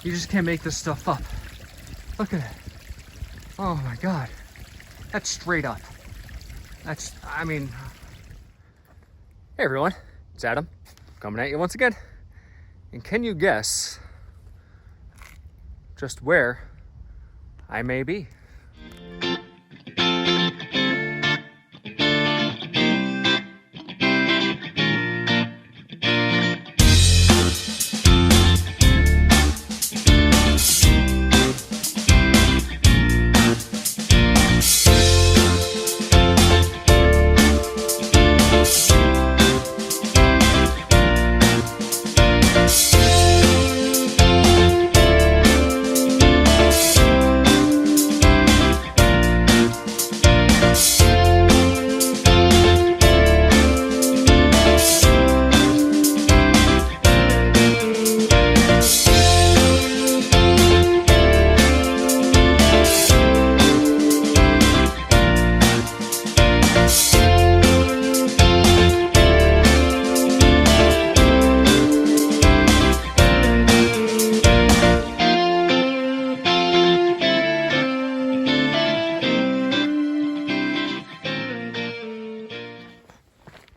You just can't make this stuff up. Look at it. Oh my God. That's straight up. I mean, hey everyone, it's Adam coming at you once again. And can you guess just where I may be?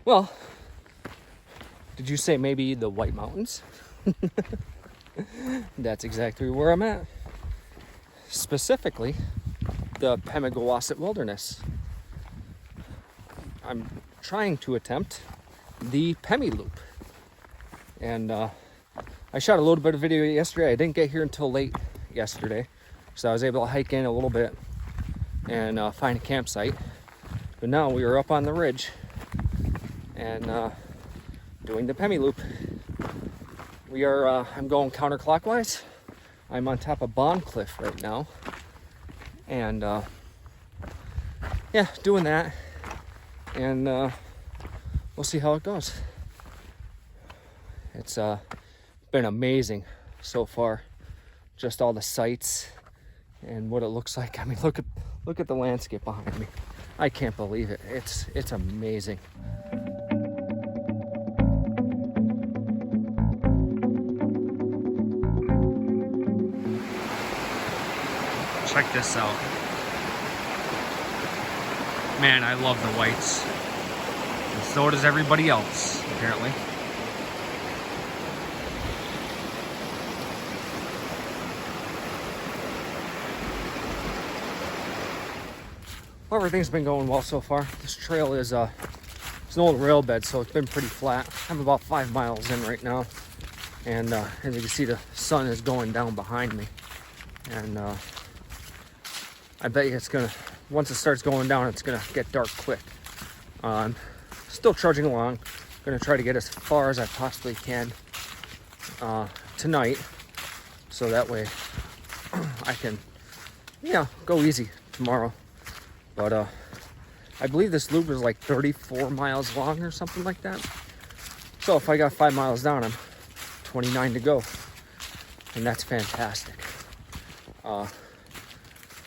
Well, did you say maybe the White Mountains? That's exactly where I'm at. Specifically, the Pemigawasset Wilderness. I'm trying to attempt the Pemi Loop. And I shot a little bit of video yesterday. I didn't get here until late yesterday. So I was able to hike in a little bit and find a campsite. But now we are up on the ridge and doing the Pemi Loop. We are, I'm going counterclockwise. I'm on top of Bond Cliff right now. And yeah, doing that. And we'll see how it goes. It's been amazing so far. Just all the sights and what it looks like. I mean, look at the landscape behind me. I can't believe it. It's amazing. Check this out. Man, I love the whites. And so does everybody else, apparently. Well, everything's been going well so far. This trail is it's an old rail bed, so it's been pretty flat. I'm about 5 miles in right now. And as you can see, the sun is going down behind me. And I bet you it's gonna, once it starts going down, it's gonna get dark quick. I'm still trudging along. Gonna try to get as far as I possibly can tonight, so that way I can, go easy tomorrow. But I believe this loop is like 34 miles long or something like that. So if I got 5 miles down, I'm 29 to go, and that's fantastic.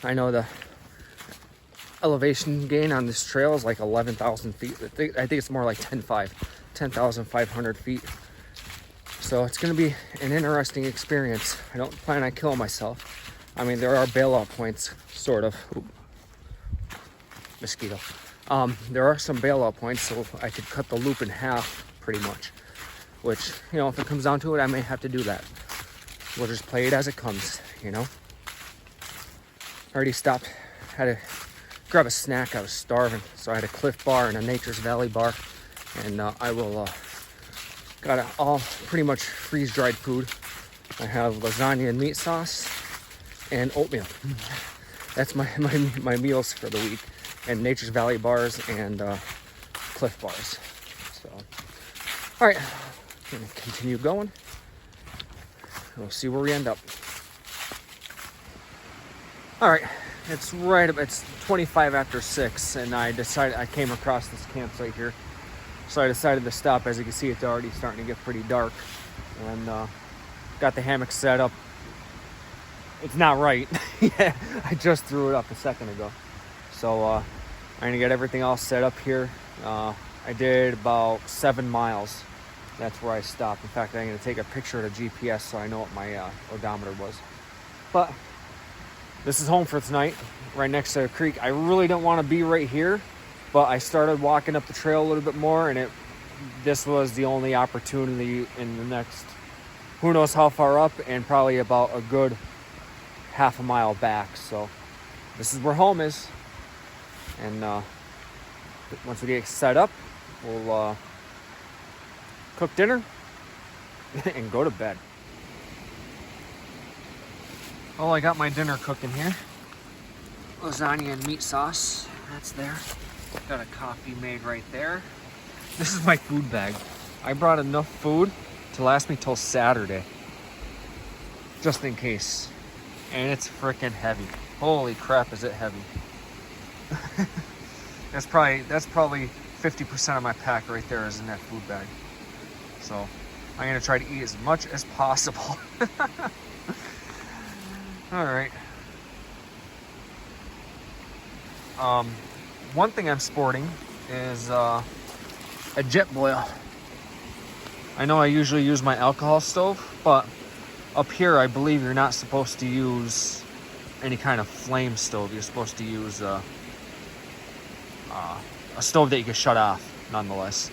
I know the elevation gain on this trail is like 11,000 feet. I think it's more like 10,500 feet. So it's going to be an interesting experience. I don't plan on killing myself. I mean, there are bailout points, sort of. Ooh. Mosquito. There are some bailout points, so I could cut the loop in half, pretty much. Which, if it comes down to it, I may have to do that. We'll just play it as it comes, Already stopped, had to grab a snack. I was starving, so I had a Cliff Bar and a Nature's Valley bar, and I will got all pretty much freeze-dried food. I have lasagna and meat sauce and oatmeal. That's my meals for the week, and Nature's Valley bars and Cliff Bars. So, all right, I'm gonna continue going. We'll see where we end up. All right, it's 25 after 6, and I came across this campsite here, so I decided to stop. As you can see, it's already starting to get pretty dark, and got the hammock set up. It's not right. Yeah, I just threw it up a second ago, so I'm gonna get everything all set up here. I did about 7 miles That's where I stopped. In fact, I'm going to take a picture of the GPS so I know what my odometer was. But this is home for tonight, right next to a creek. I really don't want to be right here, but I started walking up the trail a little bit more, and this was the only opportunity in the next, who knows how far up, and probably about a good half a mile back. So this is where home is. And once we get set up, we'll cook dinner and go to bed. Oh, I got my dinner cooking here. Lasagna and meat sauce, that's there. Got a coffee made right there. This is my food bag. I brought enough food to last me till Saturday, just in case. And it's freaking heavy. Holy crap, is it heavy. That's probably 50% of my pack right there is in that food bag. So I'm gonna try to eat as much as possible. All right. One thing I'm sporting is a jet boil. I know I usually use my alcohol stove, but up here I believe you're not supposed to use any kind of flame stove. You're supposed to use a stove that you can shut off, nonetheless.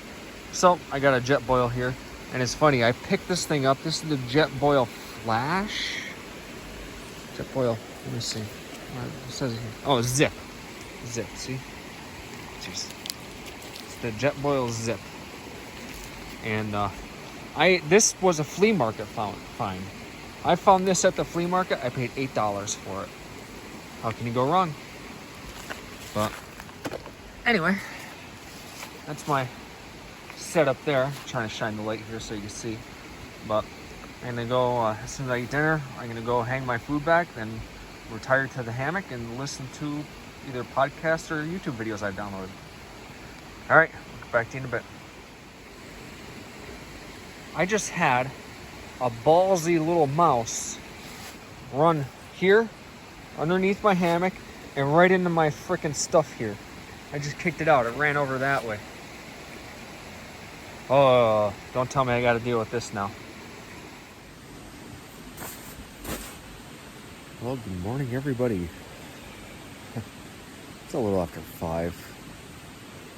So I got a jet boil here, and it's funny. I picked this thing up. This is the jet boil flash. Jet boil. Let me see. It says here. Oh, zip. Zip. See? Jeez. It's the jet boil zip. And this was a flea market find. I found this at the flea market. I paid $8 for it. How can you go wrong? But anyway, that's my setup there. I'm trying to shine the light here so you can see. But I'm gonna go as soon as I eat dinner. I'm gonna go hang my food back, then retire to the hammock and listen to either podcasts or YouTube videos I've downloaded. All right, back to you in a bit. I just had a ballsy little mouse run here underneath my hammock and right into my freaking stuff here. I just kicked it out. It ran over that way. Oh, don't tell me I got to deal with this now. Well, good morning, everybody. It's a little after 5.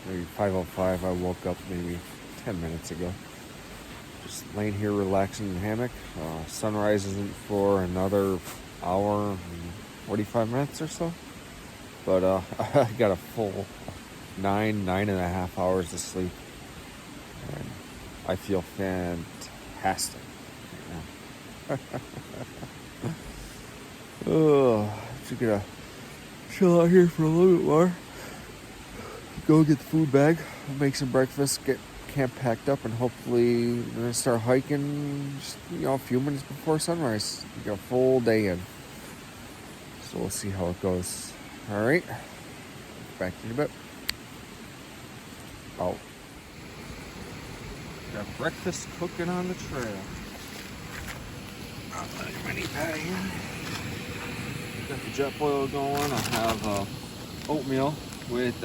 Maybe 5:05. I woke up maybe 10 minutes ago. Just laying here relaxing in the hammock. Sunrise isn't for another hour and 45 minutes or so. But I got a full 9.5 hours of sleep. And I feel fantastic right now. Oh, just gonna chill out here for a little bit more. Go get the food bag, make some breakfast, get camp packed up, and hopefully we're gonna start hiking just, a few minutes before sunrise. We got a full day in. So we'll see how it goes. Alright. Back to you in a bit. Oh. Got breakfast cooking on the trail. I'll put my knee pad here. Got the jet boil going. I have oatmeal with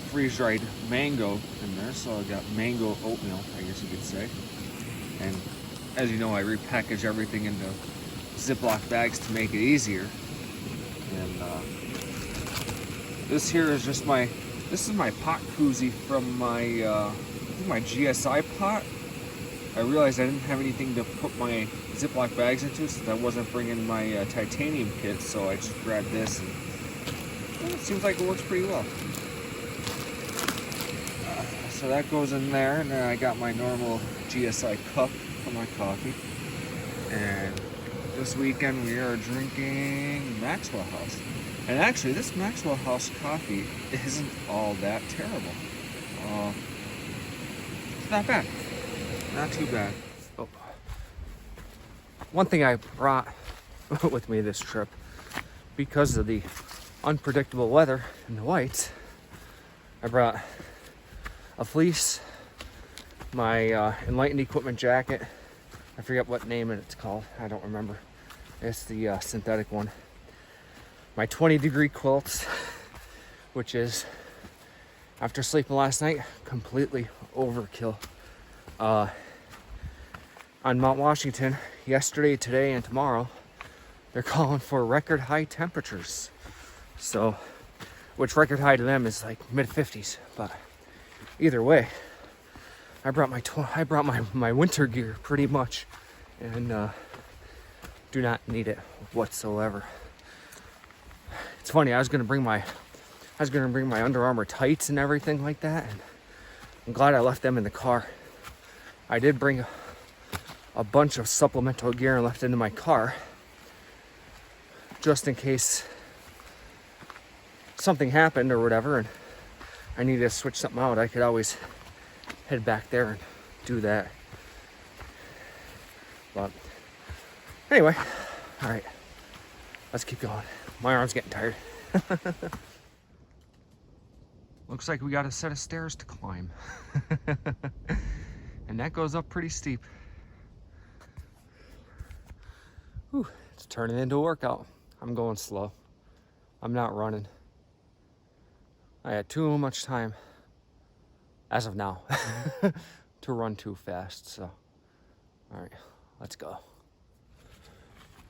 freeze-dried mango in there. So I got mango oatmeal, I guess you could say. And as you know, I repackage everything into Ziploc bags to make it easier. And this here is just this is my pot koozie from my GSI pot. I realized I didn't have anything to put my Ziploc bags into since I wasn't bringing my titanium kit, so I just grabbed this. And, it seems like it works pretty well. So that goes in there, and then I got my normal GSI cup for my coffee. And this weekend we are drinking Maxwell House. And actually, this Maxwell House coffee isn't all that terrible. It's not bad. Not too bad. Oh. One thing I brought with me this trip, because of the unpredictable weather in the whites, I brought a fleece, my Enlightened Equipment jacket. I forget what name it's called. I don't remember. It's the synthetic one. My 20-degree quilts, which is after sleeping last night, completely overkill. On Mount Washington, yesterday, today, and tomorrow, they're calling for record high temperatures. So, which record high to them is like mid 50s. But either way, I brought my winter gear pretty much, and do not need it whatsoever. It's funny. I was gonna bring my Under Armour tights and everything like that, and I'm glad I left them in the car. I did bring a bunch of supplemental gear and left it in my car, just in case something happened or whatever, and I needed to switch something out. I could always head back there and do that. But anyway, all right, let's keep going. My arm's getting tired. Looks like we got a set of stairs to climb. And that goes up pretty steep. Whew, it's turning into a workout. I'm going slow. I'm not running. I had too much time, as of now, to run too fast. So, all right, let's go.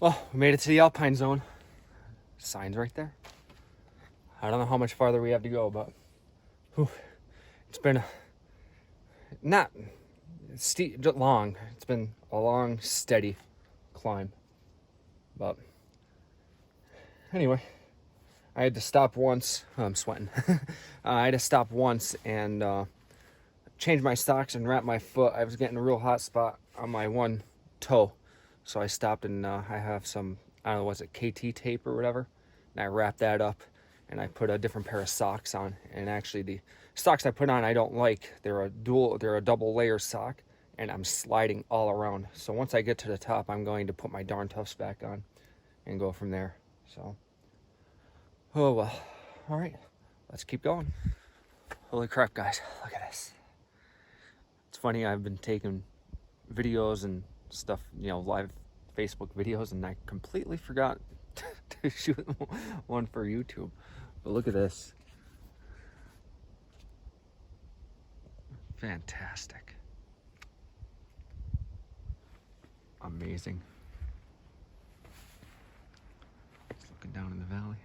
Well, we made it to the Alpine Zone. Signs right there. I don't know how much farther we have to go, but whew, it's been not steep, just long. It's been a long, steady climb. But anyway, I had to stop once. Oh, I'm sweating. I had to stop once and change my socks and wrap my foot. I was getting a real hot spot on my one toe. So I stopped and I have some, I don't know, was it KT tape or whatever? And I wrapped that up and I put a different pair of socks on. And actually the socks I put on I don't like. They're a double layer sock, and I'm sliding all around. So once I get to the top, I'm going to put my darn toughs back on and go from there. So, oh well. All right, let's keep going. Holy crap, guys, look at this. It's funny, I've been taking videos and stuff, you know, live Facebook videos, and I completely forgot to shoot one for YouTube. But look at this. Fantastic. Amazing. Just looking down in the valley,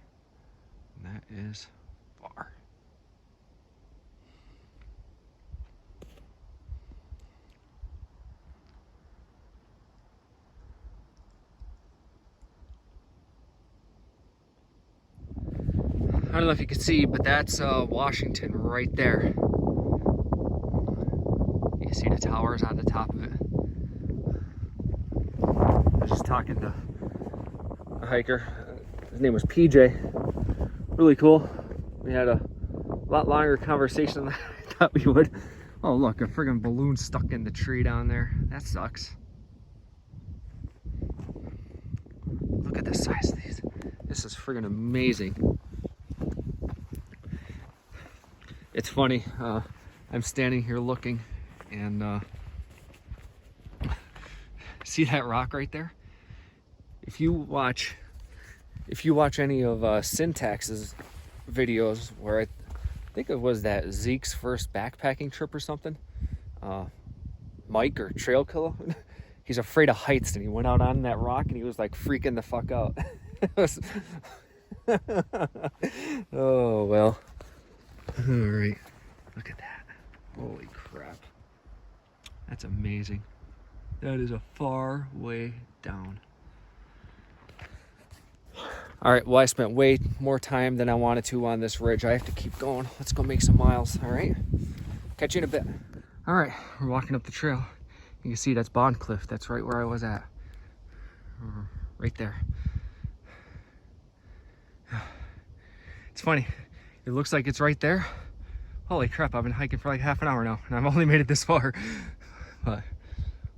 and that is far. I don't know if you can see, but that's Washington right there. You see the towers on the top of it. I was just talking to a hiker. His name was PJ. Really cool. We had a lot longer conversation than I thought we would. Oh look, a friggin' balloon stuck in the tree down there. That sucks. Look at the size of these. This is friggin' amazing. It's funny, I'm standing here looking, and see that rock right there? If you watch any of Syntax's videos, where I think it was that Zeke's first backpacking trip or something, Mike or Trail Killer, he's afraid of heights, and he went out on that rock and he was like freaking the fuck out. Oh well. All right, look at that. Holy crap. That's amazing. That is a far way down. All right, well, I spent way more time than I wanted to on this ridge. I have to keep going. Let's go make some miles, all right? Catch you in a bit. All right, we're walking up the trail. You can see that's Bond Cliff. That's right where I was at. Right there. It's funny. It looks like it's right there. Holy crap, I've been hiking for like half an hour now, and I've only made it this far. But,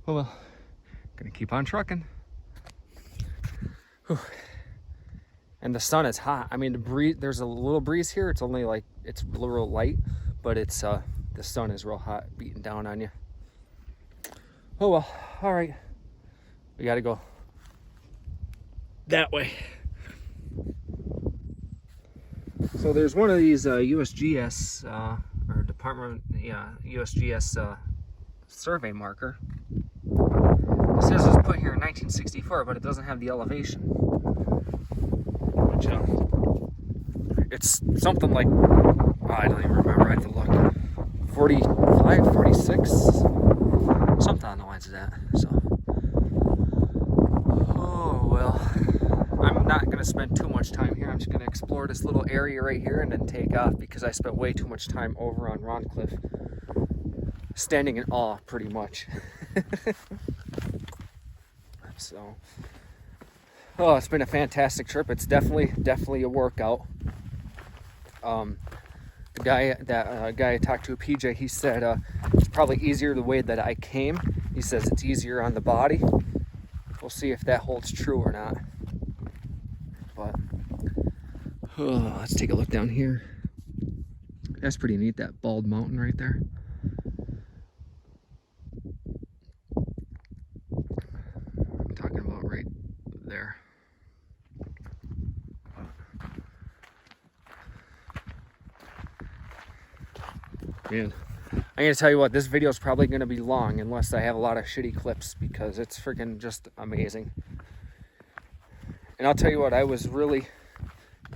oh well, gonna keep on trucking. Whew. And the sun is hot. I mean, the breeze, there's a little breeze here. It's only like, it's real light, but it's, the sun is real hot, beating down on you. Oh well, all right. We gotta go that way. So there's one of these USGS or Department, yeah, USGS survey marker. It says it was put here in 1964, but it doesn't have the elevation. Which, it's something like, I don't even remember, I have to look. 45, 46, something on the lines of that. So, oh well, I'm not going to spend too much time here. I'm just going to explore this little area right here and then take off, because I spent way too much time over on Roncliffe, standing in awe pretty much. So, oh, it's been a fantastic trip. It's definitely a workout. The guy I talked to, PJ, he said it's probably easier the way that I came. He says it's easier on the body. We'll see if that holds true or not. But let's take a look down here. That's pretty neat, that bald mountain right there. I'm talking about right there. Man, I'm gonna tell you what, this video is probably gonna be long unless I have a lot of shitty clips, because it's freaking just amazing. And I'll tell you what, I was really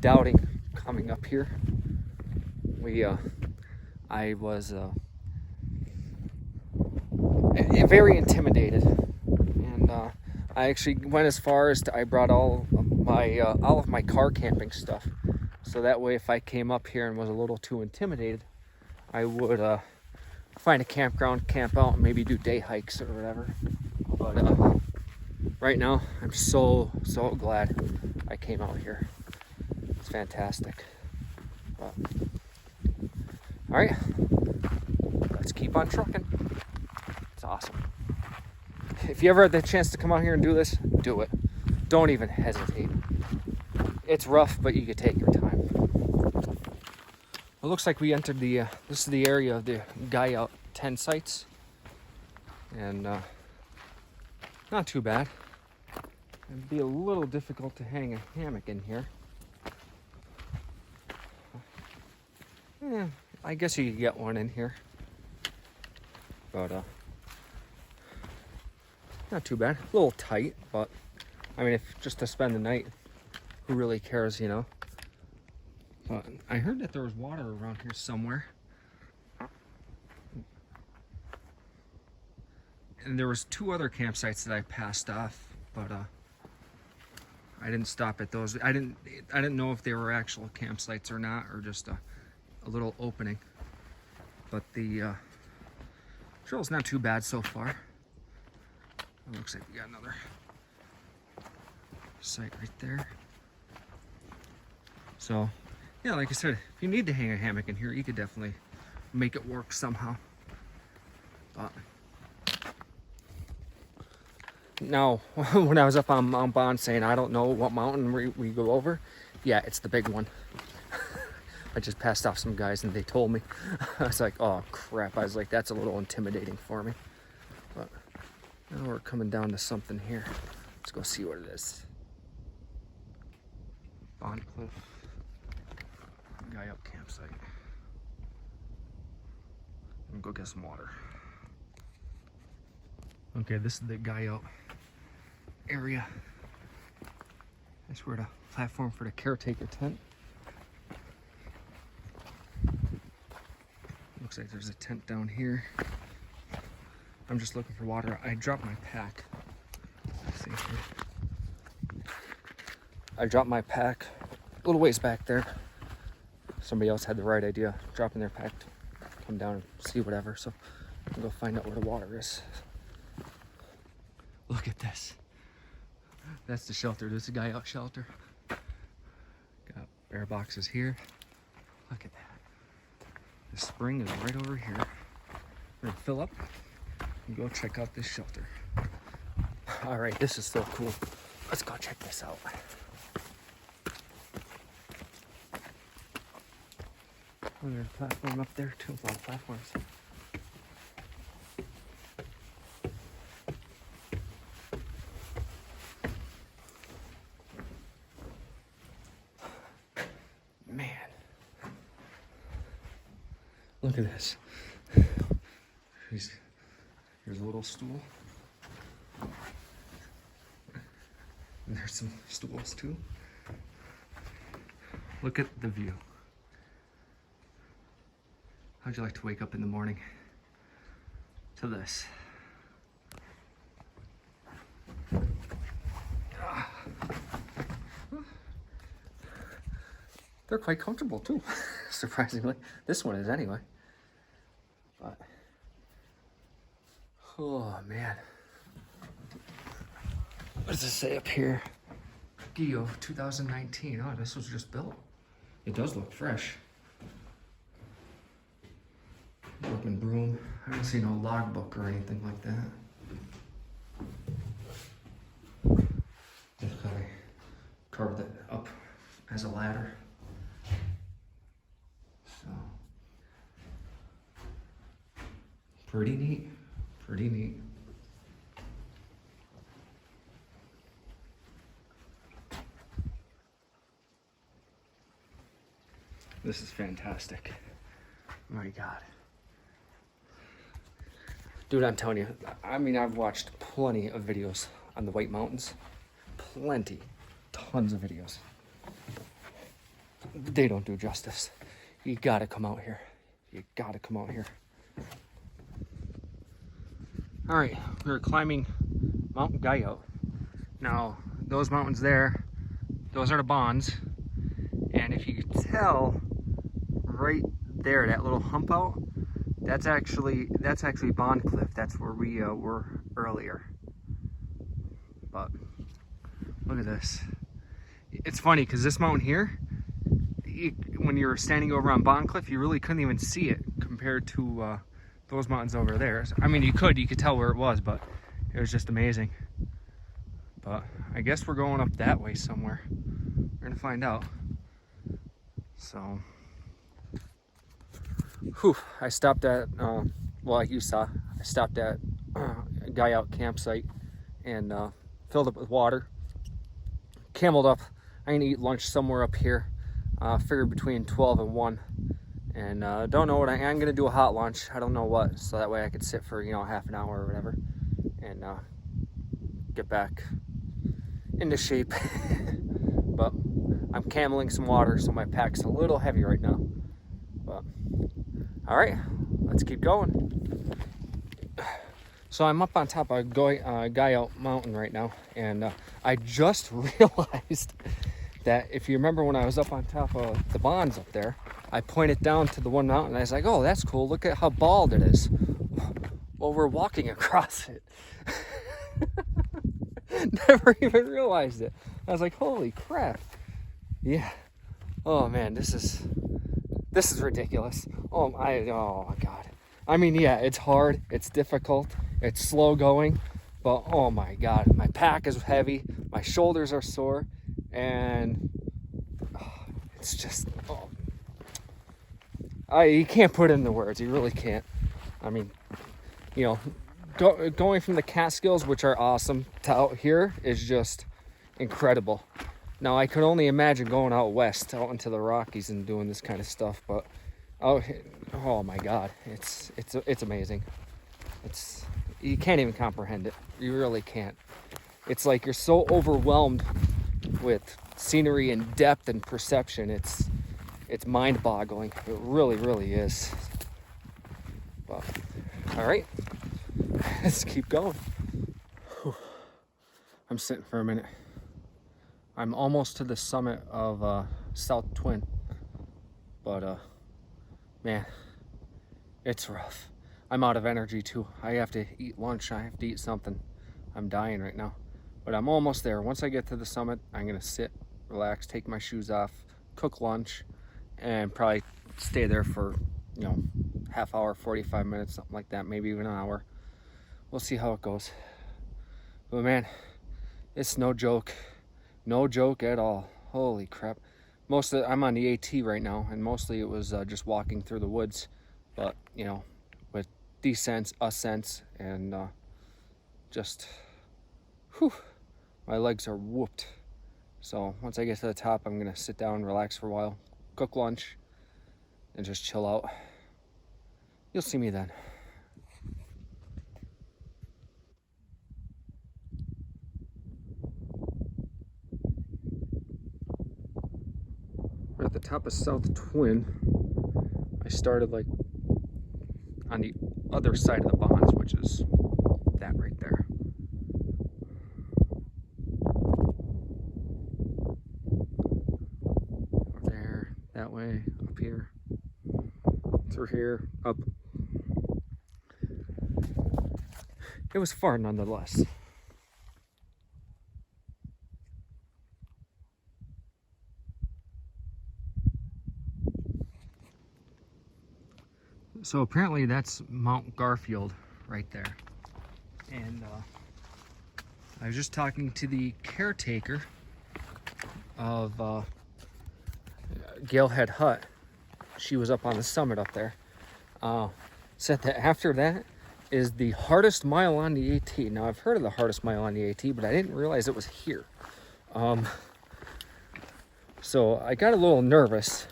doubting coming up here. I was very intimidated, and I actually went as far as I brought all of my car camping stuff, so that way if I came up here and was a little too intimidated, I would find a campground, camp out, and maybe do day hikes or whatever. But right now, I'm so glad I came out here. It's fantastic. But, all right, let's keep on trucking. It's awesome. If you ever had the chance to come out here and do this, do it. Don't even hesitate. It's rough, but you can take your time. It looks like we entered the, this is the area of the guy out tent sites. And not too bad. It'd be a little difficult to hang a hammock in here. Yeah, I guess you could get one in here. But not too bad. A little tight, but I mean, if just to spend the night, who really cares, you know? But I heard that there was water around here somewhere. And there was 2 other campsites that I passed off, but I didn't stop at those. I didn't know if they were actual campsites or not, or just a little opening. But the trail's not too bad so far. It looks like we got another site right there. So, yeah, like I said, if you need to hang a hammock in here, you could definitely make it work somehow. But now, when I was up on Mount Bond saying I don't know what mountain we go over, yeah, it's the big one. I just passed off some guys and they told me. I was like, oh crap. I was like, that's a little intimidating for me. But now we're coming down to something here. Let's go see what it is. Bond Cliff. Guy up campsite. I'm gonna go get some water. Okay, this is the guy out area. That's where the platform for the caretaker tent. Looks like there's a tent down here. I'm just looking for water. I dropped my pack. Let's see here. I dropped my pack a little ways back there. Somebody else had the right idea, dropping their pack to come down and see whatever. So I'll go find out where the water is. Look at this. That's the shelter. There's a guy out shelter. Got bear boxes here. Look at that. The spring is right over here. We're gonna fill up and go check out this shelter. All right, this is so cool. Let's go check this out. Oh, there's a platform up there too. A lot of platforms. Look at this. Here's a little stool. And there's some stools too. Look at the view. How'd you like to wake up in the morning to this? They're quite comfortable too, surprisingly. This one is anyway. But, oh man. What does it say up here? Geo 2019. Oh, this was just built. It does look fresh. Workman broom. I don't see no logbook or anything like that. Just gotta carve it up as a ladder. So, pretty neat. Pretty neat. This is fantastic. My God. Dude, I'm telling you, I mean, I've watched plenty of videos on the White Mountains. Plenty. Tons of videos. They don't do justice. You gotta come out here. You gotta come out here. All right, we're climbing Mount Guyot. Now, those mountains there, those are the bonds. And if you could tell, right there, that little hump out, that's actually Bond Cliff. That's where we were earlier. But look at this. It's funny because this mountain here, when you were standing over on Bond Cliff, you really couldn't even see it compared to those mountains over there. I mean, you could tell where it was, but it was just amazing. But I guess we're going up that way somewhere. We're gonna find out. So, whew, I stopped at, well, like you saw, I stopped at a Guyot campsite and filled up with water, cameled up. I'm gonna eat lunch somewhere up here, figured between 12 and 1. And don't know what I'm gonna do a hot lunch. I don't know what, so that way I could sit for, you know, half an hour or whatever and get back into shape. But I'm cameling some water, so my pack's a little heavy right now. But all right, let's keep going. So I'm up on top of Guyot Mountain right now, and I just realized that if you remember when I was up on top of the bonds up there, I pointed down to the one mountain. I was like, "Oh, that's cool. Look at how bald it is." Well, we're walking across it. Never even realized it. I was like, "Holy crap!" Yeah. Oh man, this is ridiculous. Oh my God. I mean, yeah, it's hard, it's difficult, it's slow going, but oh my God, my pack is heavy, my shoulders are sore, and it's just, you can't put it into words. You really can't. I mean, you know, going from the Catskills, which are awesome, to out here is just incredible. Now, I could only imagine going out west, out into the Rockies and doing this kind of stuff, but oh my God, it's amazing. You can't even comprehend it. You really can't. It's like you're so overwhelmed with scenery and depth and perception. It's mind-boggling. It really, really is. But all right, let's keep going. Whew. I'm sitting for a minute. I'm almost to the summit of South Twin, but man, it's rough. I'm out of energy too. I have to eat lunch. I have to eat something. I'm dying right now, but I'm almost there. Once I get to the summit, I'm gonna sit, relax, take my shoes off, cook lunch, and probably stay there for, you know, half hour, 45 minutes, something like that, maybe even an hour. We'll see how it goes. But man, it's no joke. No joke at all. Holy crap. I'm on the AT right now, and mostly it was just walking through the woods, but you know, with descents, ascents, and just, whew, my legs are whooped. So once I get to the top, I'm gonna sit down, relax for a while, cook lunch, and just chill out. You'll see me then. We're at the top of South Twin. I started like on the other side of the bonds, which is that right there. Over there, that way, up here, through here, up. It was far nonetheless. So apparently that's Mount Garfield right there. And I was just talking to the caretaker of Galehead Hut. She was up on the summit up there. Said that after that is the hardest mile on the AT. Now I've heard of the hardest mile on the AT, but I didn't realize it was here. So I got a little nervous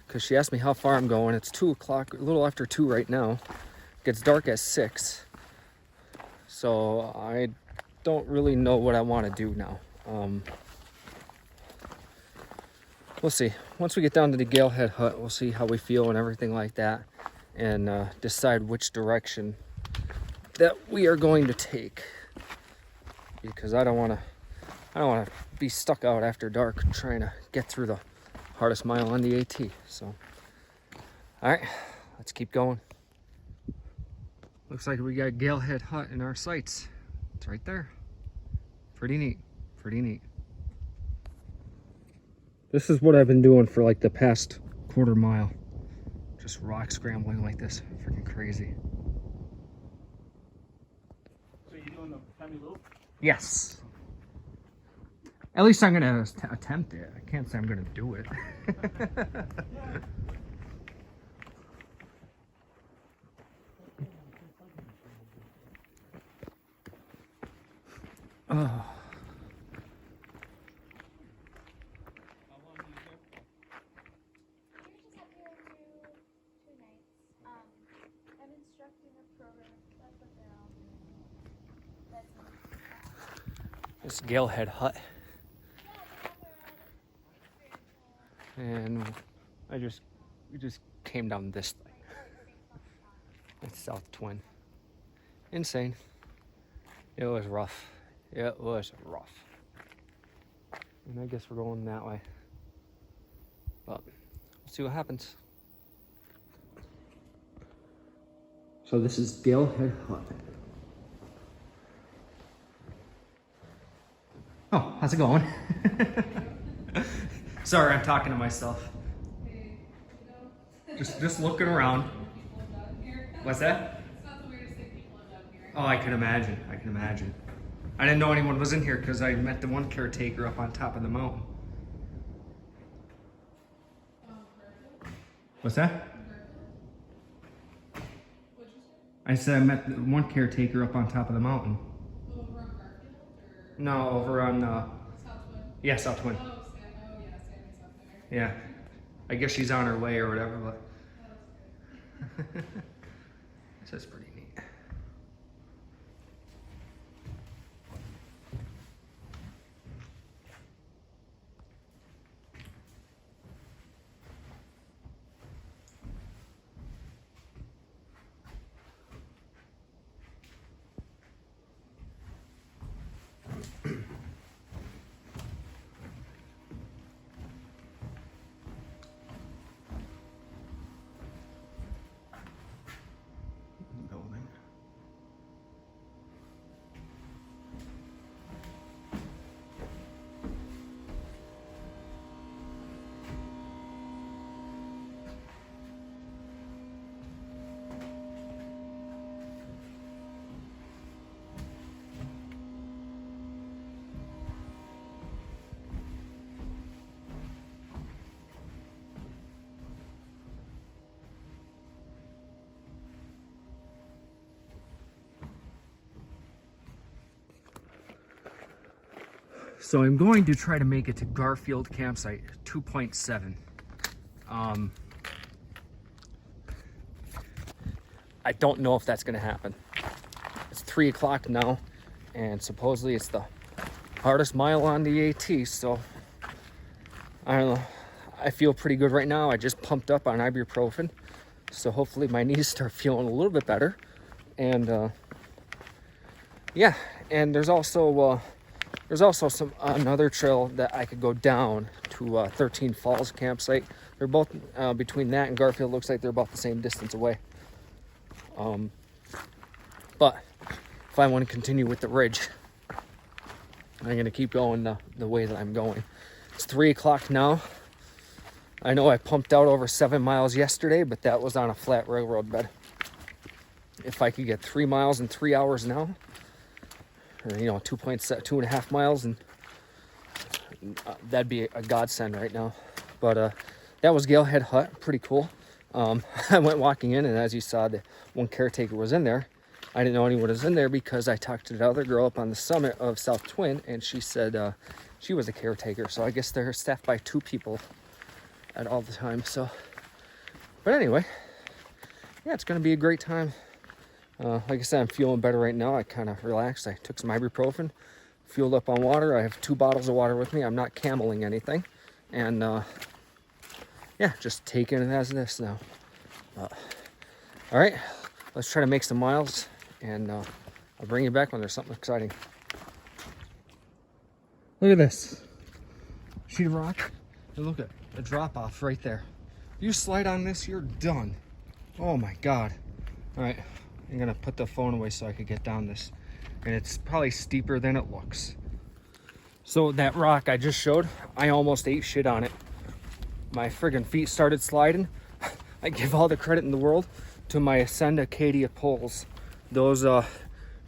because she asked me how far I'm going. It's 2 o'clock, a little after 2 right now. It gets dark at 6. So I don't really know what I want to do now. We'll see. Once we get down to the Galehead Hut, we'll see how we feel and everything like that, and decide which direction that we are going to take. Because I don't want to be stuck out after dark trying to get through the hardest mile on the AT. So, all right, let's keep going. Looks like we got Galehead Hut in our sights. It's right there. Pretty neat. Pretty neat. This is what I've been doing for like the past quarter mile. Just rock scrambling like this. Freaking crazy. So you're doing the Pemi loop? Yes. At least I'm gonna attempt it. I can't say I'm gonna do it. Oh. This Galehead Hut. And we just came down this thing. It's South Twin. Insane. It was rough. It was rough. And I guess we're going that way. But we'll see what happens. So this is Galehead Hut. Oh, how's it going? Sorry, I'm talking to myself. Just looking around. What's that? It's not the weirdest thing people have done here. Oh, I can imagine. I can imagine. I didn't know anyone was in here because I met the one caretaker up on top of the mountain. What's that? What'd you say? I said I met the one caretaker up on top of the mountain. Over on Garfield or? No, over on, South Twin? yeah, South Twin. Oh, yeah, Sammy's up there. Yeah. I guess she's on her way or whatever, but. Oh, that's good. That's pretty neat. Building. So I'm going to try to make it to Garfield campsite 2.7. I don't know if that's gonna happen. It's 3 o'clock now, and supposedly it's the hardest mile on the AT, so I don't know. I feel pretty good right now. I just pumped up on ibuprofen, so hopefully my knees start feeling a little bit better. And yeah, and there's also some another trail that I could go down to 13 Falls campsite. They're both between that and Garfield. Looks like they're about the same distance away. But if I want to continue with the ridge, I'm gonna keep going the way that I'm going. It's 3 o'clock now. I know I pumped out over 7 miles yesterday, but that was on a flat railroad bed. If I could get 3 miles in 3 hours now, or 2.5 miles, and that'd be a godsend right now. But that was Galehead Hut, pretty cool. I went walking in, and as you saw, the one caretaker was in there. I didn't know anyone was in there because I talked to the other girl up on the summit of South Twin, and she said she was a caretaker. So I guess they're staffed by 2 people at all the time. So, but anyway, yeah, it's gonna be a great time. Like I said, I'm feeling better right now. I kind of relaxed. I took some ibuprofen, fueled up on water. I have 2 bottles of water with me. I'm not cameling anything, and yeah, just taking it as this now. All right, let's try to make some miles, and I'll bring you back when there's something exciting. Look at this sheet of rock, and look at the drop off right there. You slide on this, you're done. Oh my God. All right, I'm gonna put the phone away so I could get down this, and it's probably steeper than it looks. So that rock I just showed, I almost ate shit on it. My friggin' feet started sliding. I give all the credit in the world to my Ascend Acadia poles. Those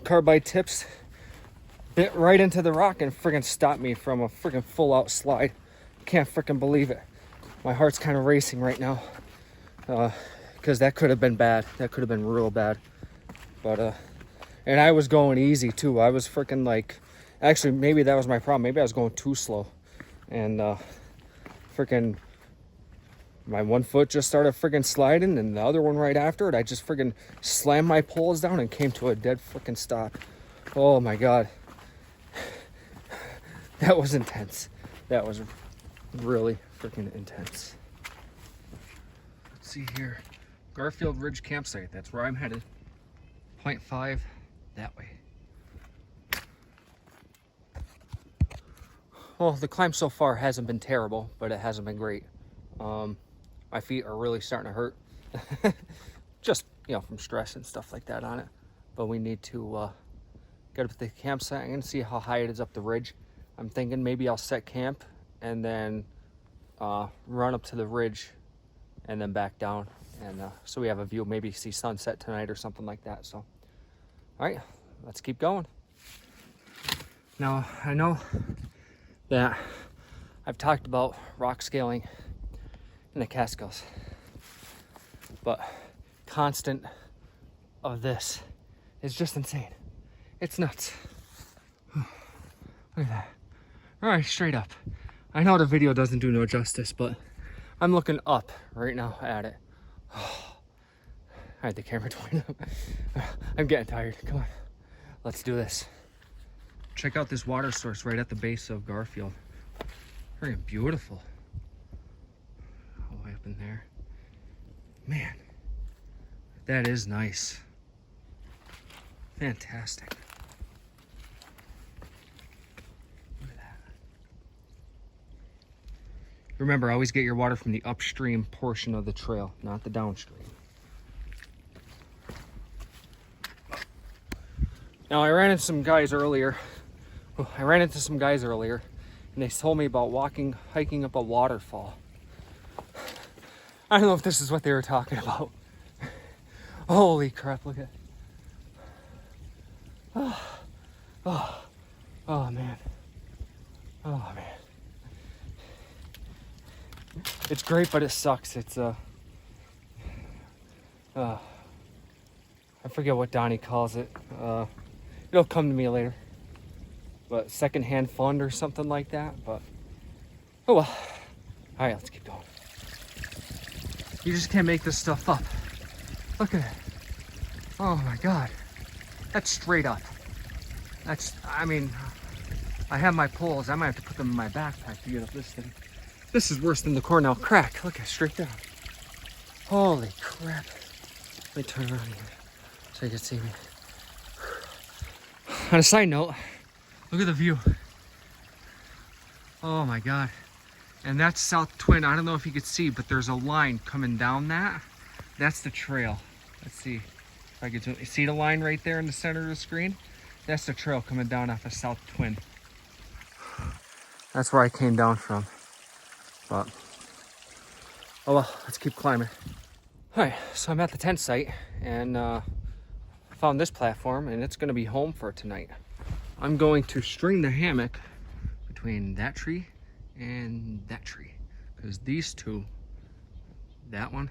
carbide tips bit right into the rock and friggin' stopped me from a friggin' full out slide. Can't friggin' believe it. My heart's kind of racing right now, because that could have been bad. That could have been real bad. But and I was going easy too. I was freaking like, actually maybe that was my problem. Maybe I was going too slow, and freaking my one foot just started freaking sliding, and the other one right after it, I just freaking slammed my poles down and came to a dead freaking stop. Oh my God, that was intense. That was really freaking intense. Let's see here, Garfield Ridge campsite. That's where I'm headed. 0.5 that way. Well, the climb so far hasn't been terrible, but it hasn't been great. My feet are really starting to hurt. Just, from stress and stuff like that on it. But we need to get up to the campsite. I'm gonna see how high it is up the ridge. I'm thinking maybe I'll set camp and then run up to the ridge and then back down. And so we have a view, maybe see sunset tonight or something like that. So, all right, let's keep going. Now, I know that I've talked about rock scaling in the Catskills, but constant of this is just insane. It's nuts. Look at that. All right, straight up. I know the video doesn't do no justice, but I'm looking up right now at it. I had the camera going up. I'm getting tired. Come on, let's do this. Check out this water source right at the base of Garfield. Very beautiful. All the way up in there. Man, that is nice. Fantastic. Look at that. Remember, always get your water from the upstream portion of the trail, not the downstream. Now, I ran into some guys earlier, and they told me about hiking up a waterfall. I don't know if this is what they were talking about. Holy crap, look at it. Oh man. Oh man. It's great, but it sucks. It's I forget what Donnie calls it. It'll come to me later. But secondhand fun or something like that. But oh well. All right, let's keep going. You just can't make this stuff up. Look at it. Oh my God. That's straight up. That's, I mean, I have my poles. I might have to put them in my backpack to get up this thing. This is worse than the Cornell crack. Look at straight down. Holy crap. Let me turn around here so you can see me. On a side note, look at the view. Oh my God. And that's South Twin. I don't know if you could see, but there's a line coming down that. That's the trail. Let's see if I can see the line right there in the center of the screen. That's the trail coming down off of South Twin. That's where I came down from. But, oh well, let's keep climbing. All right, so I'm at the tent site and found this platform, and it's gonna be home for tonight. I'm going to string the hammock between that tree and that tree, because these two, that one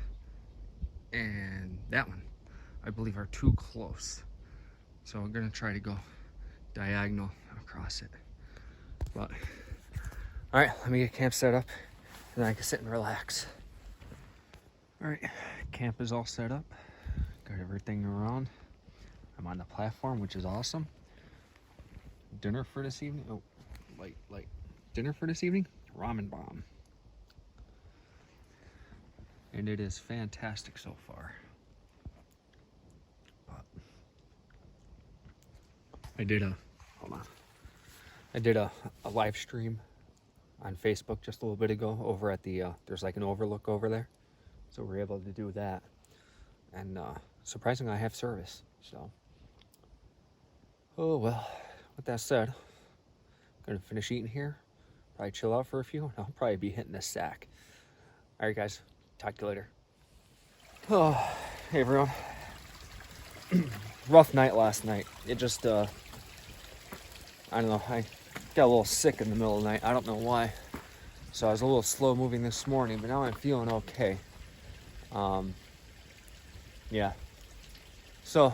and that one, I believe are too close. So I'm gonna try to go diagonal across it. But, all right, let me get camp set up and then I can sit and relax. All right, camp is all set up. Got everything around. I'm on the platform, which is awesome. Dinner for this evening, oh, light. Dinner for this evening, ramen bomb. And it is fantastic so far. But I did a live stream on Facebook just a little bit ago over at the, there's like an overlook over there. So we're able to do that. And surprisingly, I have service, so. Oh, well, with that said, I'm gonna finish eating here, probably chill out for a few, and I'll probably be hitting the sack. All right, guys, talk to you later. Oh, hey, everyone. Rough night last night. It just, I don't know, I got a little sick in the middle of the night. I don't know why. So I was a little slow moving this morning, but now I'm feeling okay. Yeah. So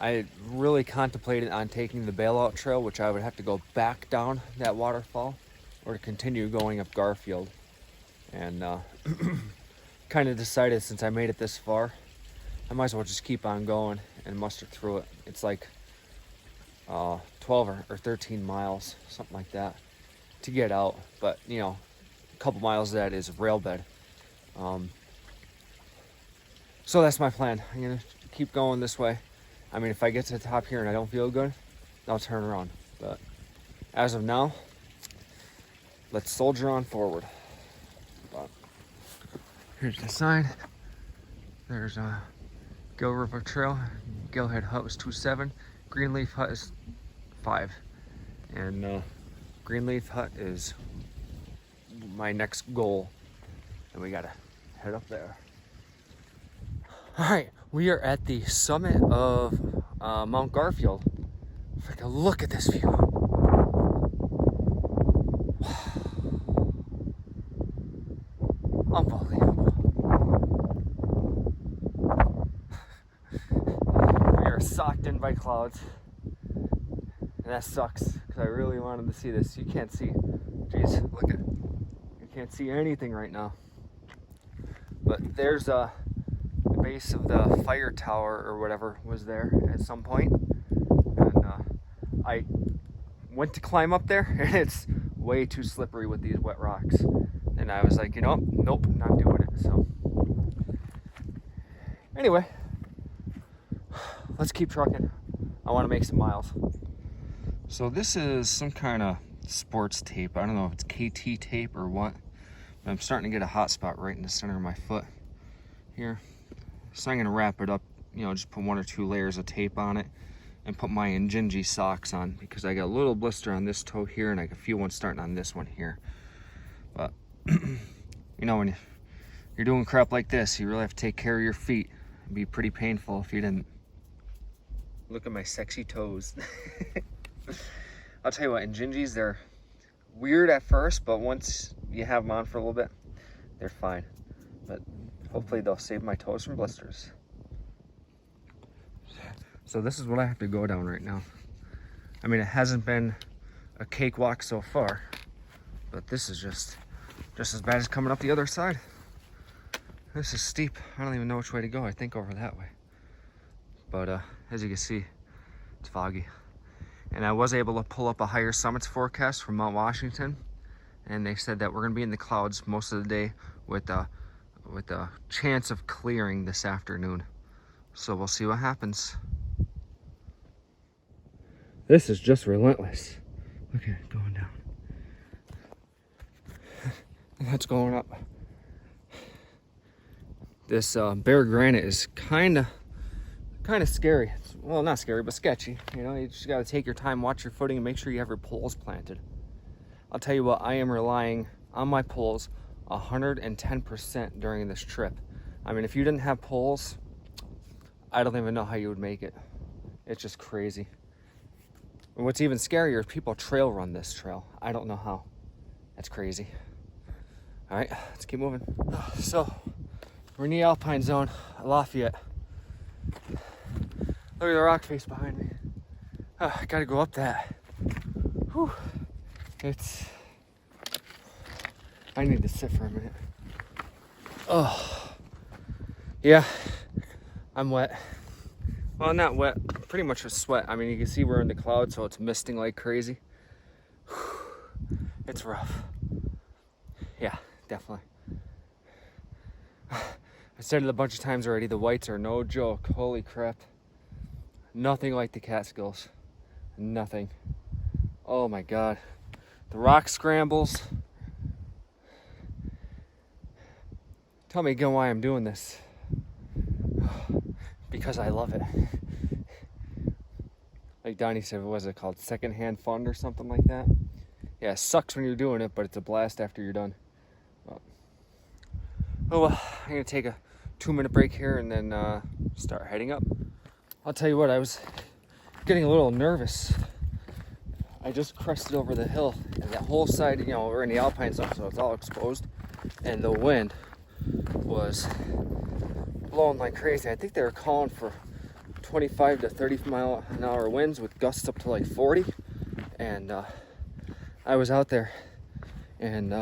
I really contemplated on taking the bailout trail, which I would have to go back down that waterfall or to continue going up Garfield. And kind of decided, since I made it this far, I might as well just keep on going and muster through it. It's like 12 or 13 miles, something like that, to get out. But, you know, a couple miles of that is rail bed. So that's my plan. I'm gonna keep going this way. I mean, if I get to the top here and I don't feel good, I'll turn around. But as of now, let's soldier on forward. But here's the sign. There's a Gill River Trail. Gillhead Hut was 2.7. Greenleaf Hut is 5. And Greenleaf Hut is my next goal. And we gotta head up there. All right, we are at the summit of Mount Garfield. Freaking look at this view. Unbelievable. We are socked in by clouds. And that sucks, because I really wanted to see this. You can't see, geez, look at it. You can't see anything right now. But there's the base of the fire tower or whatever was there at some point. And I went to climb up there, and it's way too slippery with these wet rocks. And I was like, you know, nope, not doing it. So anyway, let's keep trucking. I want to make some miles. So this is some kind of sports tape. I don't know if it's KT tape or what, but I'm starting to get a hot spot right in the center of my foot here. So I'm gonna wrap it up, you know, just put 1 or 2 layers of tape on it and put my Injinji socks on, because I got a little blister on this toe here and I can feel one starting on this one here. But you know, when you're doing crap like this, you really have to take care of your feet. It'd be pretty painful if you didn't. Look at my sexy toes. I'll tell you what, Injinjis, they're weird at first, but once you have them on for a little bit, they're fine. But hopefully they'll save my toes from blisters. So this is what I have to go down right now. I mean, it hasn't been a cakewalk so far, but this is just as bad as coming up the other side. This is steep. I don't even know which way to go. I think over that way. but as you can see, it's foggy. And I was able to pull up a higher summits forecast from Mount Washington, and they said that we're going to be in the clouds most of the day with a chance of clearing this afternoon. So we'll see what happens. This is just relentless. Look at it going down. And that's going up. This bare granite is kind of scary. Well, not scary, but sketchy. You know, you just got to take your time, watch your footing, and make sure you have your poles planted. I'll tell you what, I am relying on my poles 110% during this trip. I mean, if you didn't have poles, I don't even know how you would make it. It's just crazy. And what's even scarier is people trail run this trail. I don't know how. That's crazy. All right, let's keep moving. So, we're in the Alpine Zone, Lafayette. Look at the rock face behind me. I gotta go up that. Whew. I need to sit for a minute. Oh, yeah, I'm wet. Well, not wet, pretty much with sweat. I mean, you can see we're in the clouds, so it's misting like crazy. It's rough. Yeah, definitely. I said it a bunch of times already, the whites are no joke. Holy crap. Nothing like the Catskills. Nothing. Oh my God. The rock scrambles. Tell me again why I'm doing this. Because I love it. Like Donnie said, what was it called? Secondhand fun or something like that? Yeah, it sucks when you're doing it, but it's a blast after you're done. Oh well, I'm gonna take a 2-minute break here and then start heading up. I'll tell you what, I was getting a little nervous. I just crested over the hill, and that whole side, you know, we're in the Alpine Zone, so it's all exposed, and the wind was blowing like crazy. I think they were calling for 25 to 30 mile an hour winds with gusts up to like 40, and I was out there, and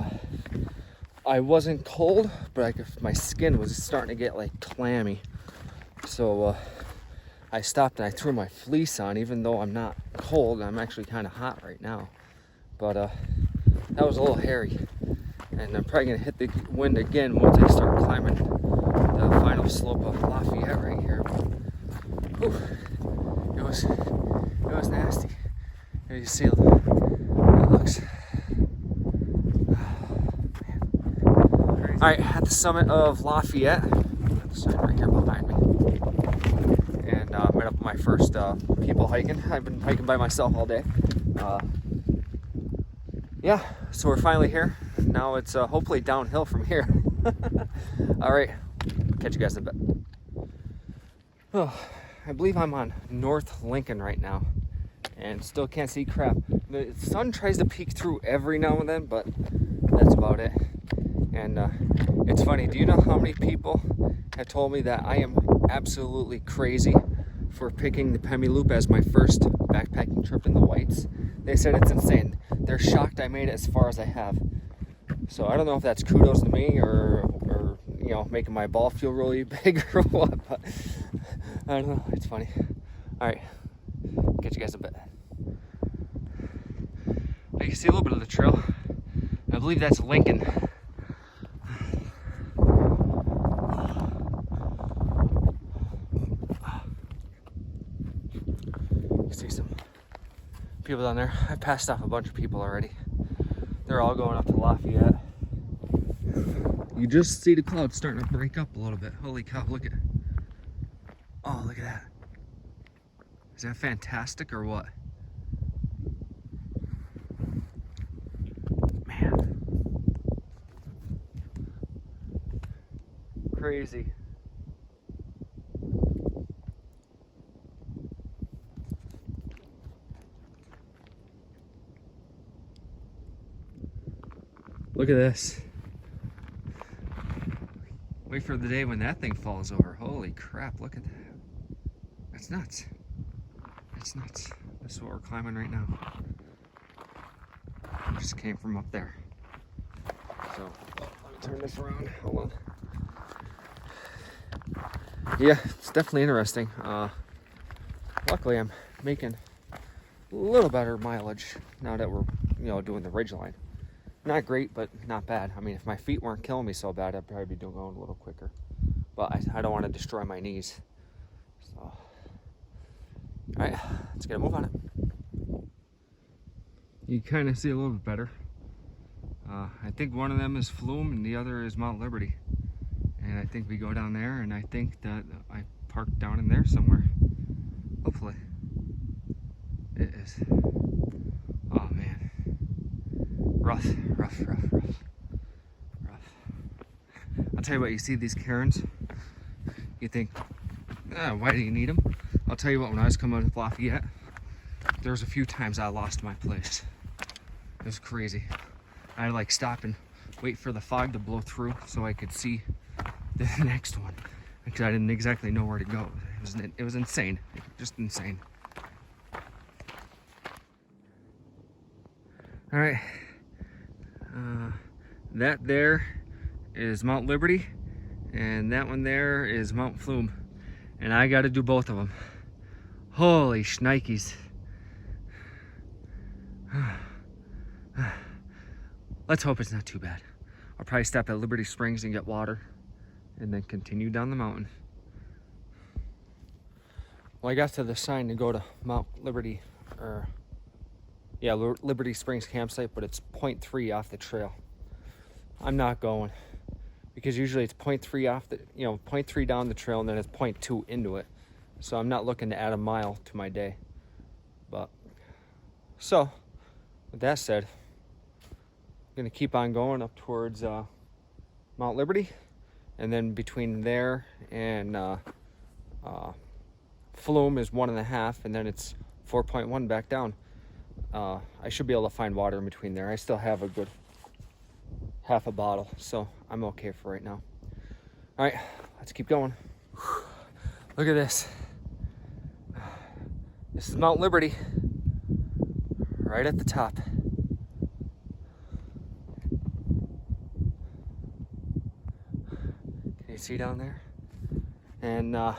I wasn't cold, but my skin was starting to get like clammy. So I stopped and I threw my fleece on, even though I'm not cold. I'm actually kind of hot right now. But that was a little hairy. And I'm probably gonna hit the wind again once I start climbing the final slope of Lafayette right here. Whew, it was nasty. There you see it looks. All right, at the summit of Lafayette, got the sign right here behind me, and met up with my first people hiking. I've been hiking by myself all day. Yeah, so we're finally here. Now it's hopefully downhill from here. All right, catch you guys in a bit. Oh, I believe I'm on North Lincoln right now, and still can't see crap. The sun tries to peek through every now and then, but that's about it. And it's funny, do you know how many people have told me that I am absolutely crazy for picking the Pemi Loop as my first backpacking trip in the whites? They said it's insane. They're shocked I made it as far as I have. So I don't know if that's kudos to me or you know, making my ball feel really big or what, but I don't know, it's funny. All right, catch you guys in a bit. You can see a little bit of the trail. I believe that's Lincoln. See some people down there. I passed off a bunch of people already. They're all going up to Lafayette. You just see the clouds starting to break up a little bit. Holy cow, look at it. Oh, look at that. Is that fantastic or what? Man. Crazy. Look at this. Wait for the day when that thing falls over. Holy crap, look at that. That's nuts. That's nuts. This is what we're climbing right now. We just came from up there. So, let me turn this around. Hold on. Yeah, it's definitely interesting. luckily I'm making a little better mileage now that we're, doing the ridge line. Not great, but not bad. I mean, if my feet weren't killing me so bad, I'd probably be going a little quicker. But I don't want to destroy my knees. So, all right, let's get a move on it. You kind of see a little bit better. I think one of them is Flume and the other is Mount Liberty. And I think we go down there, and I think that I parked down in there somewhere. Hopefully. It is. Oh man. Rough. I'll tell you what, you see these cairns, you think, why do you need them? I'll tell you what, when I was coming out of Lafayette, there was a few times I lost my place. It was crazy. I had to like stop and wait for the fog to blow through so I could see the next one, because I didn't exactly know where to go. It was insane, just insane. All right, that there is Mount Liberty, and that one there is Mount Flume, and I got to do both of them. Holy shnikes. Let's hope it's not too bad. I'll probably stop at Liberty Springs and get water and then continue down the mountain. Well, I got to the sign to go to Mount Liberty, Liberty Springs campsite, but it's 0.3 off the trail. I'm not going, because usually it's 0.3 off the, 0.3 down the trail, and then it's 0.2 into it. So I'm not looking to add a mile to my day. But, so, with that said, I'm gonna keep on going up towards Mount Liberty, and then between there and Flume is 1.5, and then it's 4.1 back down. I should be able to find water in between there. I still have a good half a bottle, so I'm okay for right now. All right, let's keep going. Look at this. This is Mount Liberty, right at the top. Can you see down there? And that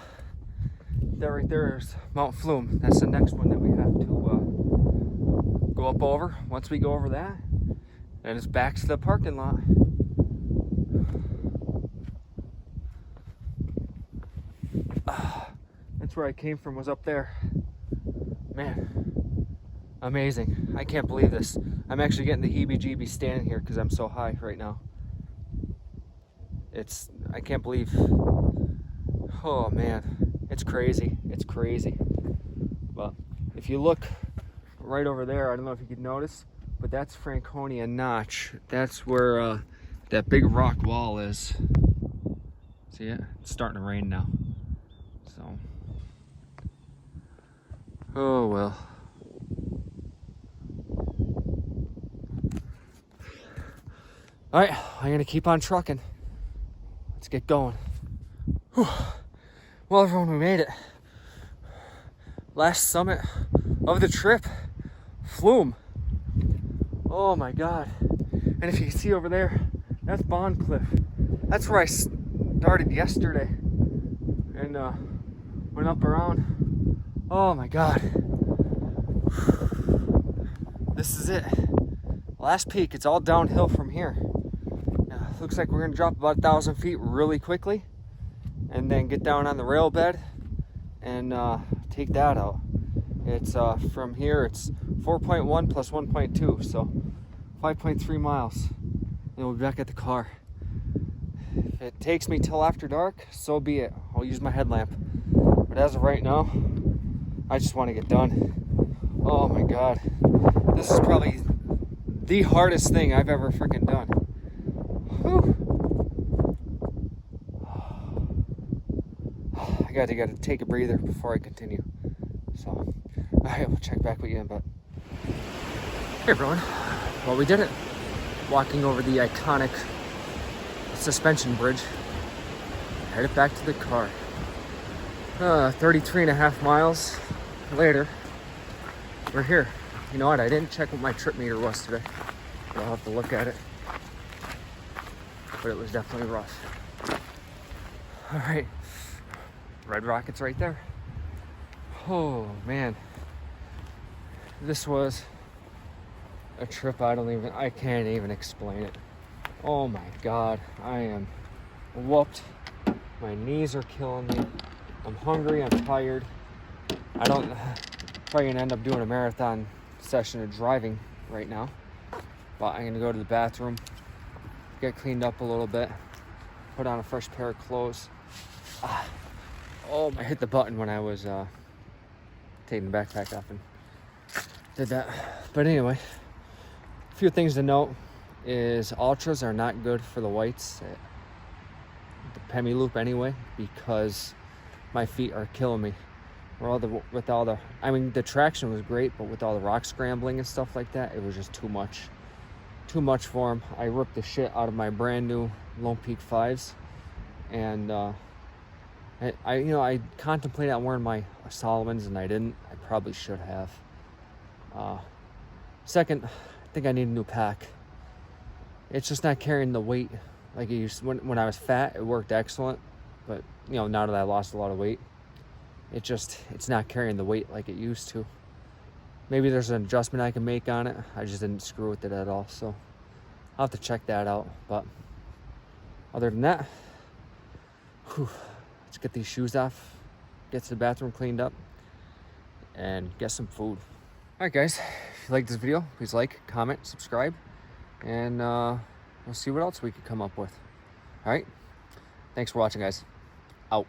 right there is Mount Flume. That's the next one that we have to go up over. Once we go over that, then it's back to the parking lot. That's where I came from, was up there. Man, amazing. I can't believe this. I'm actually getting the heebie-jeebies standing here because I'm so high right now. I can't believe, oh man, it's crazy. It's crazy. But if you look right over there, I don't know if you can notice, but that's Franconia Notch. That's where that big rock wall is. See it? It's starting to rain now. So, oh well. All right, I'm gonna keep on trucking. Let's get going. Whew. Well, everyone, we made it. Last summit of the trip, Flume. Oh my God. And if you can see over there, that's Bond Cliff. That's where I started yesterday and went up around. Oh my God. This is it. Last peak. It's all downhill from here. Looks like we're gonna drop about 1,000 feet really quickly and then get down on the rail bed and take that out. It's from here, it's 4.1 plus 1.2, so 5.3 miles. And we'll be back at the car. If it takes me till after dark, so be it. I'll use my headlamp. But as of right now, I just want to get done. Oh my God. This is probably the hardest thing I've ever freaking done. Whew. I gotta take a breather before I continue. So, all right, we'll check back with you in a bit. Hey everyone, well, we did it. Walking over the iconic suspension bridge. Headed back to the car. 33.5 miles later, we're here. You know what, I didn't check what my trip meter was today. But I'll have to look at it. But it was definitely rough. All right, Red Rocket's right there. Oh man, this was a trip I can't even explain it. Oh my God, I am whooped. My knees are killing me. I'm hungry, I'm tired. Probably gonna end up doing a marathon session of driving right now. But I'm gonna go to the bathroom, get cleaned up a little bit, put on a fresh pair of clothes. Oh, I hit the button when I was taking the backpack off and did that. But anyway, a few things to note is ultras are not good for the whites, the Pemi loop anyway, because my feet are killing me. I mean, the traction was great, but with all the rock scrambling and stuff like that, it was just too much for them. I ripped the shit out of my brand new Lone Peak 5s, and I contemplated on wearing my Solomons, and I didn't. I probably should have. Second, I think I need a new pack. It's just not carrying the weight like it used to. When I was fat, it worked excellent, but now that I lost a lot of weight, it's not carrying the weight like it used to. Maybe there's an adjustment I can make on it. I just didn't screw with it at all, so I'll have to check that out. But other than that, let's get these shoes off, get to the bathroom cleaned up, and get some food. All right, guys, if you like this video, please like, comment, subscribe, and we'll see what else we can come up with. All right, thanks for watching, guys. Out.